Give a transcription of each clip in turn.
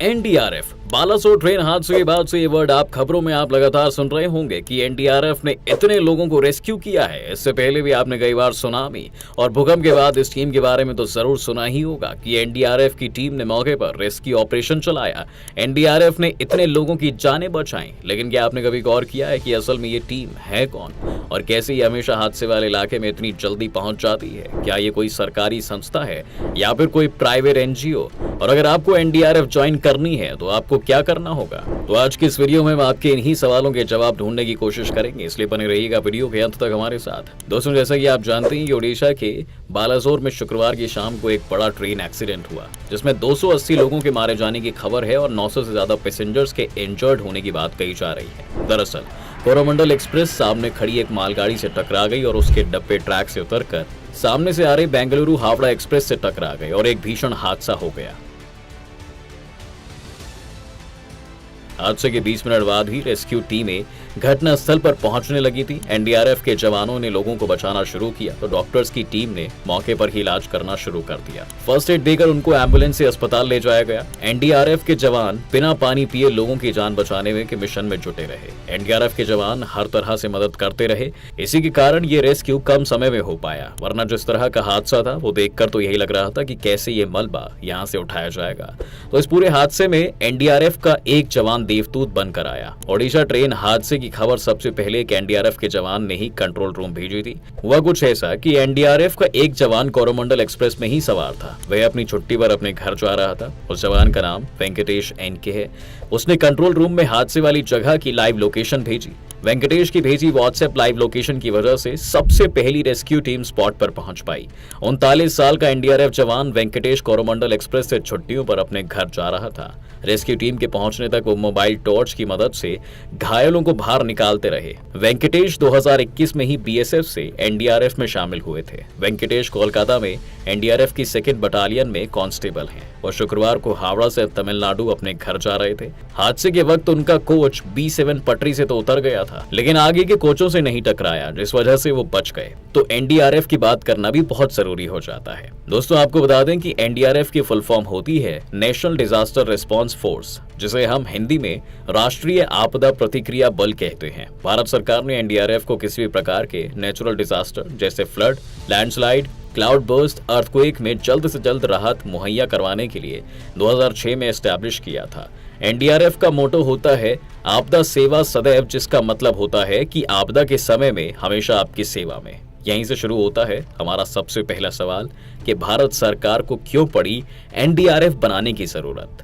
NDRF Balasore train हादसे के बाद से ये वर्ड आप खबरों में आप लगातार सुन रहे होंगे कि एनडीआरएफ ने इतने लोगों को रेस्क्यू किया है। इससे पहले भी आपने कई बार सुनामी और भूकंप के बाद इस टीम के बारे में तो जरूर सुना ही होगा कि एनडीआरएफ की टीम ने मौके पर रेस्क्यू ऑपरेशन चलाया। एनडीआरएफ ने इतने लोगों की जानें बचाई, लेकिन क्या आपने कभी गौर किया है कि असल में ये टीम है कौन और कैसे ये हमेशा हादसे वाले इलाके में इतनी जल्दी पहुंच जाती है? क्या ये कोई सरकारी संस्था है या फिर कोई प्राइवेट एनजीओ? और अगर आपको एनडीआरएफ ज्वाइन करनी है तो आपको क्या करना होगा? तो आज की इस वीडियो में हम आपके इन्हीं सवालों के जवाब ढूंढने की कोशिश करेंगे, इसलिए बने रहिएगा वीडियो के अंत तक हमारे साथ। दोस्तों, जैसा कि आप जानते हैं, ओडिशा के बालासोर में शुक्रवार की शाम को एक बड़ा ट्रेन एक्सीडेंट हुआ जिसमें 280 लोगों के मारे जाने की खबर है और 900 से ज्यादा पैसेंजर्स के इंजर्ड होने की बात कही जा रही है। दरअसल कोरोमंडल एक्सप्रेस सामने खड़ी एक मालगाड़ी से टकरा गई और उसके डब्बे ट्रैक से उतरकर सामने से आ रही बेंगलुरु हावड़ा एक्सप्रेस से टकरा गए और एक भीषण हादसा हो गया। हादसे के 20 मिनट बाद ही रेस्क्यू टीमें घटनास्थल पर पहुंचने लगी थी। एनडीआरएफ के जवानों ने लोगों को बचाना शुरू किया तो डॉक्टर्स की टीम ने मौके पर ही इलाज करना शुरू कर दिया। फर्स्ट एड देकर उनको एम्बुलेंस से अस्पताल ले जाया गया। एनडीआरएफ के जवान बिना पानी पिए लोगों की जान बचाने में के मिशन में जुटे रहे। एनडीआरएफ के जवान हर तरह से मदद करते रहे, इसी के कारण ये रेस्क्यू कम समय में हो पाया, वरना जिस तरह का हादसा था वो देखकर तो यही लग रहा था कि कैसे ये मलबा यहाँ से उठाया जाएगा। तो इस पूरे हादसे में एनडीआरएफ का एक जवान देवदूत बनकर आया। ओडिशा ट्रेन हादसे की खबर सबसे पहले एक एनडीआरएफ के जवान ने ही कंट्रोल रूम भेजी थी। हुआ कुछ ऐसा कि एनडीआरएफ का एक जवान कोरोमंडल एक्सप्रेस में ही सवार था। वह अपनी छुट्टी पर अपने घर जा रहा था। उस जवान का नाम वेंकटेश एनके है। उसने कंट्रोल रूम में हादसे वाली जगह की लाइव लोकेशन भेजी। वेंकटेश की भेजी व्हाट्सएप लाइव लोकेशन की वजह से सबसे पहली रेस्क्यू टीम स्पॉट पर पहुंच पाई। 39 साल का एनडीआरएफ जवान वेंकटेश कोरोमंडल एक्सप्रेस से छुट्टियों पर अपने घर जा रहा था। रेस्क्यू टीम के पहुंचने तक वो मोबाइल टॉर्च की मदद से घायलों को बाहर निकालते रहे। वेंकटेश 2021 में ही बीएसएफ से एनडीआरएफ में शामिल हुए थे। वेंकटेश कोलकाता में एनडीआरएफ की 2nd बटालियन में कांस्टेबल हैं। वो शुक्रवार को हावड़ा से तमिलनाडु अपने घर जा रहे थे। हादसे के वक्त उनका कोच B7 पटरी से तो उतर गया था, लेकिन आगे के कोचों से नहीं टकराया, जिस वजह से वो बच गए। तो एनडीआरएफ की बात करना भी बहुत जरूरी हो जाता है। दोस्तों, आपको बता दें कि एनडीआरएफ की फुल फॉर्म होती है नेशनल डिजास्टर रिस्पांस फोर्स, जिसे हम हिंदी में राष्ट्रीय आपदा प्रतिक्रिया बल कहते हैं। भारत सरकार ने एनडीआरएफ को किसी भी प्रकार के नेचुरल डिजास्टर जैसे flood, landslide, cloud burst, earthquake में जल्द से जल्द राहत मुहैया करवाने के लिए 2006 में एस्टैब्लिश किया था। एनडीआरएफ का मोटो होता है आपदा सेवा सदैव, जिसका मतलब होता है कि आपदा के समय में हमेशा आपकी सेवा में। यहीं से शुरू होता है हमारा सबसे पहला सवाल कि भारत सरकार को क्यों पड़ी एनडीआरएफ बनाने की जरूरत।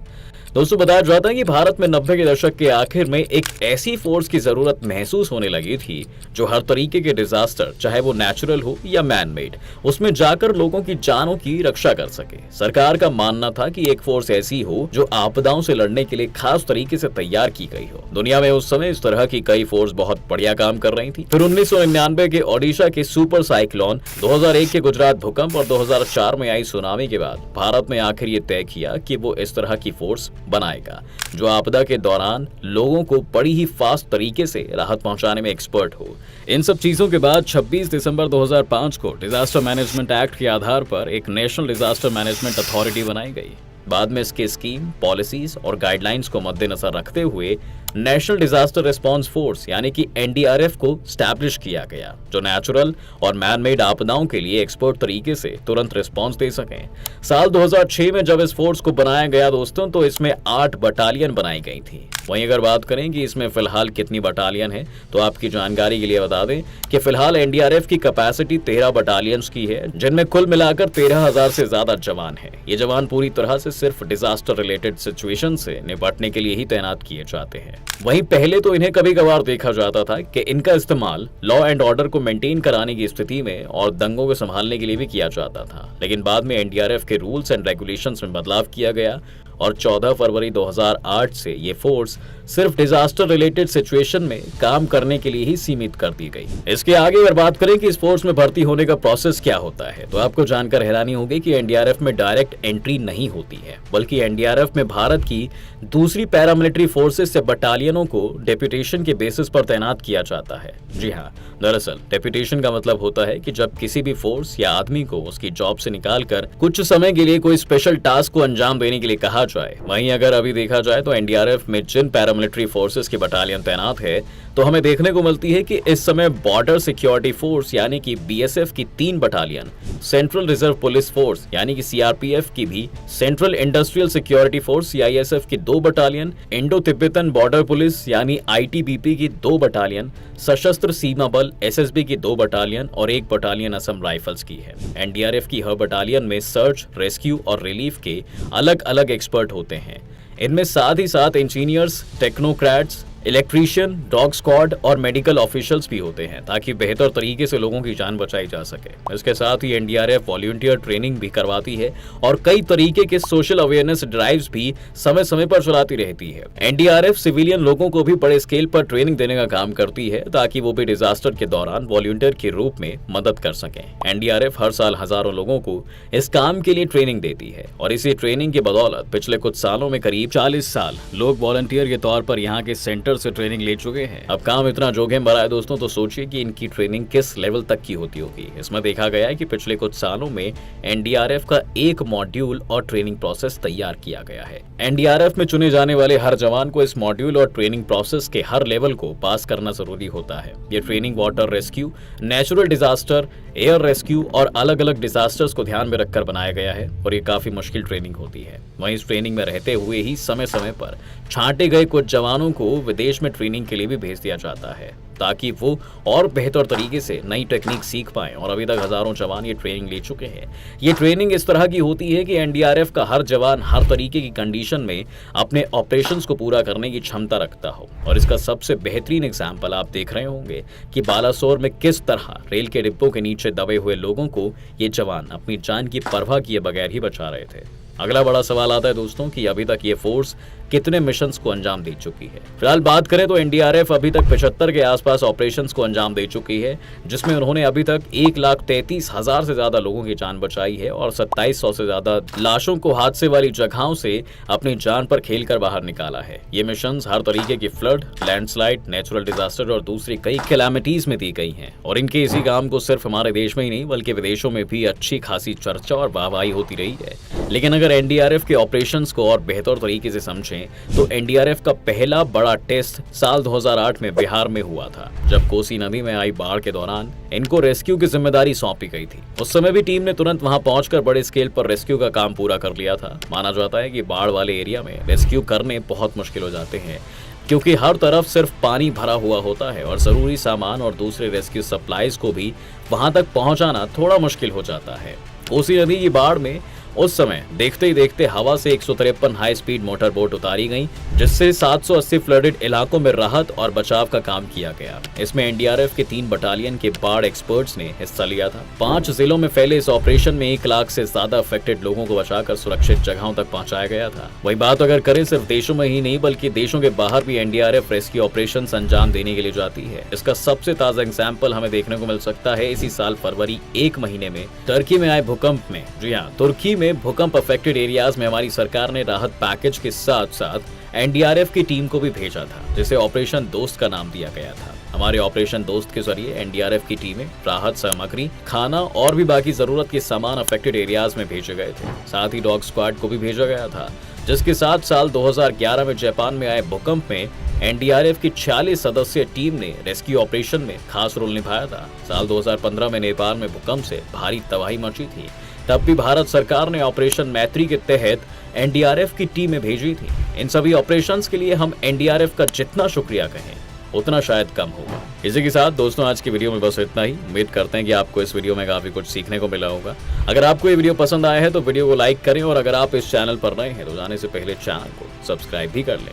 दोस्तों, बताया जाता है कि भारत में 90 के दशक के आखिर में एक ऐसी फोर्स की जरूरत महसूस होने लगी थी जो हर तरीके के डिजास्टर, चाहे वो नेचुरल हो या मैन मेड, उसमें जाकर लोगों की जानों की रक्षा कर सके। सरकार का मानना था कि एक फोर्स ऐसी हो जो आपदाओं से लड़ने के लिए खास तरीके से तैयार की गई हो। दुनिया में उस समय इस तरह की कई फोर्स बहुत बढ़िया काम कर रही थी। फिर 1999 के ओडिशा के सुपर साइक्लोन, 2001 के गुजरात भूकंप और 2004 में आई सुनामी के बाद भारत ने आखिर ये तय किया कि वो इस तरह की फोर्स बनाएगा जो आपदा के दौरान लोगों को बड़ी ही फास्ट तरीके से राहत पहुंचाने में एक्सपर्ट हो। इन सब चीजों के बाद 26 दिसंबर 2005 को डिजास्टर मैनेजमेंट एक्ट के आधार पर एक नेशनल डिजास्टर मैनेजमेंट अथॉरिटी बनाई गई। बाद में इसके स्कीम, पॉलिसीज और गाइडलाइंस को मद्देनजर रखते हुए नेशनल डिजास्टर रिस्पांस फोर्स यानी कि एनडीआरएफ को स्टैब्लिश किया गया, जो नेचुरल और मैन मेड आपदाओं के लिए एक्सपर्ट तरीके से तुरंत रिस्पांस दे सकें। साल 2006 में जब इस फोर्स को बनाया गया दोस्तों, तो इसमें 8 बटालियन बनाई गई थी। वहीं अगर बात करें कि इसमें फिलहाल कितनी बटालियन है, तो आपकी जानकारी के लिए बता दें कि फिलहाल एनडीआरएफ की कैपेसिटी 13 बटालियंस की है, जिनमें कुल मिलाकर 13,000 से ज्यादा जवान हैं। ये जवान पूरी तरह से सिर्फ डिजास्टर रिलेटेड सिचुएशन से निपटने के लिए ही तैनात किए जाते हैं। वहीं पहले तो इन्हें कभी कभार देखा जाता था कि इनका इस्तेमाल लॉ एंड ऑर्डर को मेंटेन कराने की स्थिति में और दंगों को संभालने के लिए भी किया जाता था, लेकिन बाद में एनडीआरएफ के रूल्स एंड रेगुलेशंस में बदलाव किया गया और 14 फरवरी 2008 से ये फोर्स सिर्फ डिजास्टर रिलेटेड सिचुएशन में काम करने के लिए ही सीमित कर दी गई। इसके आगे अगर बात करें कि इस फोर्स में भर्ती होने का प्रोसेस क्या होता है, तो आपको जानकर हैरानी होगी कि एनडीआरएफ में डायरेक्ट एंट्री नहीं होती है, बल्कि एनडीआरएफ में भारत की दूसरी पैरामिलिट्री फोर्सेस से बटालियनों को डेप्यूटेशन के बेसिस पर तैनात किया जाता है। जी हाँ, दरअसल डेप्यूटेशन का मतलब होता है कि जब किसी भी फोर्स या आदमी को उसकी जॉब से निकालकर कुछ समय के लिए कोई स्पेशल टास्क को अंजाम देने के लिए कहा जाए। वहीं अगर अभी देखा जाए तो एनडीआरएफ में जिन पैरामिलिट्री फोर्सेस की बटालियन तैनात है तो हमें देखने को मिलती है कि इस समय बॉर्डर सिक्योरिटी फोर्स यानी कि बीएसएफ की 3 battalion, central reserve police force यानी कि सीआरपीएफ की भी, central industrial security force CISF की 2 battalion, Indo Tibetan border police यानी आईटीबीपी की 2 बटालियन, सशस्त्र सीमा बल एसएसबी की 2 बटालियन और 1 बटालियन असम राइफल्स की है। एनडीआरएफ की हर बटालियन में सर्च, रेस्क्यू और रिलीफ के अलग अलग एक्सपर्ट होते हैं। इनमें साथ ही साथ engineers, technocrats, electrician, dog squad और मेडिकल ऑफिशियल्स भी होते हैं ताकि बेहतर तरीके से लोगों की जान बचाई जा सके। इसके साथ ही एनडीआरएफ वॉलंटियर ट्रेनिंग भी करवाती है और कई तरीके के सोशल अवेयरनेस ड्राइव्स भी समय समय पर चलाती रहती है। एनडीआरएफ सिविलियन लोगों को भी बड़े स्केल पर ट्रेनिंग देने का काम करती है ताकि वो भी डिजास्टर के दौरान वॉलंटियर के रूप में मदद कर सकें। एनडीआरएफ हर साल हजारों लोगों को इस काम के लिए ट्रेनिंग देती है और इसी ट्रेनिंग की बदौलत पिछले कुछ सालों में करीब 40 साल लोग वॉलंटियर के तौर पर यहाँ के सेंटर से ट्रेनिंग ले चुके हैं। अब काम इतना जोखिम भरा है दोस्तों, तो सोचिए कि इनकी ट्रेनिंग किस लेवल तक की होती होगी। इसमें देखा गया है कि पिछले कुछ सालों में एनडीआरएफ का एक मॉड्यूल और ट्रेनिंग प्रोसेस तैयार किया गया है। एनडीआरएफ में चुने जाने वाले हर जवान को इस मॉड्यूल और ट्रेनिंग प्रोसेस के हर लेवल को पास करना जरूरी होता है। ये training water rescue, natural disaster, air rescue और अलग अलग डिजास्टर्स को ध्यान में रखकर बनाया गया है और ये काफी मुश्किल ट्रेनिंग होती है। वहीं इस ट्रेनिंग में रहते हुए ही समय समय पर छांटे गए कुछ जवानों को विदेश में ट्रेनिंग के लिए भी भेज दिया जाता है ताकि वो और बेहतर तरीके से नई टेक्निक सीख पाएं और अभी तक हजारों जवान ये ट्रेनिंग ले चुके हैं। ये ट्रेनिंग इस तरह की होती है कि एनडीआरएफ का हर जवान हर तरीके की कंडीशन में अपने ऑपरेशंस को पूरा करने की क्षमता रखता हो और इसका सबसे बेहतरीन एग्जाम्पल आप देख रहे होंगे कि बालासोर में किस तरह रेल के डिब्बों के नीचे दबे हुए लोगों को ये जवान अपनी जान की परवाह किए बगैर ही बचा रहे थे। अगला बड़ा सवाल आता है दोस्तों कि अभी तक ये फोर्स कितने मिशंस को अंजाम दे चुकी है। फिलहाल बात करें तो एनडीआरएफ अभी तक 75 के आसपास ऑपरेशंस को अंजाम दे चुकी है, जिसमें उन्होंने अभी तक 1,33,000 से ज्यादा लोगों की जान बचाई है और 2700 से ज्यादा लाशों को हादसे वाली जगहों से अपनी जान पर खेलकर बाहर निकाला है। ये मिशंस हर तरीके की फ्लड, लैंडस्लाइड, नेचुरल डिजास्टर और दूसरी कई कैलामिटीज में दी गई है और इनके इसी काम को सिर्फ हमारे देश में ही नहीं बल्कि विदेशों में भी अच्छी खासी चर्चा और वाहवाही होती रही है। लेकिन अगर एनडीआरएफ के ऑपरेशंस को और बेहतर तरीके से समझें तो एनडीआरएफ का पहला बड़ा टेस्ट साल 2008 में बिहार में हुआ था, जब कोसी नदी में आई बाढ़ के दौरान इनको रेस्क्यू की जिम्मेदारी सौंपी गई थी। उस समय भी टीम ने तुरंत वहां पहुंचकर बड़े स्केल पर रेस्क्यू का काम पूरा कर लिया था। माना जाता है कि बाढ़ वाले एरिया में रेस्क्यू करने बहुत मुश्किल हो जाते हैं क्योंकि हर तरफ सिर्फ पानी भरा हुआ होता है और जरूरी सामान और दूसरे रेस्क्यू सप्लाईज को भी वहां तक पहुंचाना थोड़ा मुश्किल हो जाता है। कोसी नदी की बाढ़ में उस समय देखते ही देखते हवा से 153 हाई स्पीड मोटर बोट उतारी गई, जिससे 780 फ्लडेड इलाकों में राहत और बचाव का काम किया गया। इसमें एनडीआरएफ के 3 बटालियन के बाढ़ एक्सपर्ट्स ने हिस्सा लिया था। 5 जिलों में फैले इस ऑपरेशन में 1 लाख से ज्यादा अफेक्टेड लोगों को बचाकर सुरक्षित जगहों तक पहुंचाया गया था। वही बात अगर करें सिर्फ देशों में ही नहीं बल्कि देशों के बाहर भी एनडीआरएफ रेस्क्यू ऑपरेशन अंजाम देने के लिए जाती है। इसका सबसे ताजा एग्जाम्पल हमें देखने को मिल सकता है इसी साल फरवरी 1 महीने में तुर्की में आए भूकंप में। जी हाँ, तुर्की में भूकंप अफेक्टेड एरियाज में हमारी सरकार ने राहत पैकेज के साथ साथ एनडीआरएफ की टीम को भी भेजा था, जिसे ऑपरेशन दोस्त का नाम दिया गया था। हमारे ऑपरेशन दोस्त के जरिए एनडीआरएफ की टीमें राहत सामग्री, खाना और भी बाकी जरूरत के सामान अफेक्टेड एरियाज में भेजे गए थे। साथ ही डॉग स्क्वाड को भी भेजा गया था, जिसके साथ साल 2011 में जापान में आए भूकंप में एनडीआरएफ की 46 सदस्यीय टीम ने रेस्क्यू ऑपरेशन में खास रोल निभाया था। साल 2015 में नेपाल में भूकंप से भारी तबाही मची थी, तब भी भारत सरकार ने ऑपरेशन मैत्री के तहत एनडीआरएफ की टीमें भेजी थी। इन सभी ऑपरेशंस के लिए हम एनडीआरएफ का जितना शुक्रिया कहें उतना शायद कम होगा। इसी के साथ दोस्तों आज की वीडियो में बस इतना ही। उम्मीद करते हैं कि आपको इस वीडियो में काफी कुछ सीखने को मिला होगा। अगर आपको ये वीडियो पसंद आया है तो वीडियो को लाइक करें और अगर आप इस चैनल पर नए हैं तो जाने से पहले चैनल को सब्सक्राइब भी कर लें।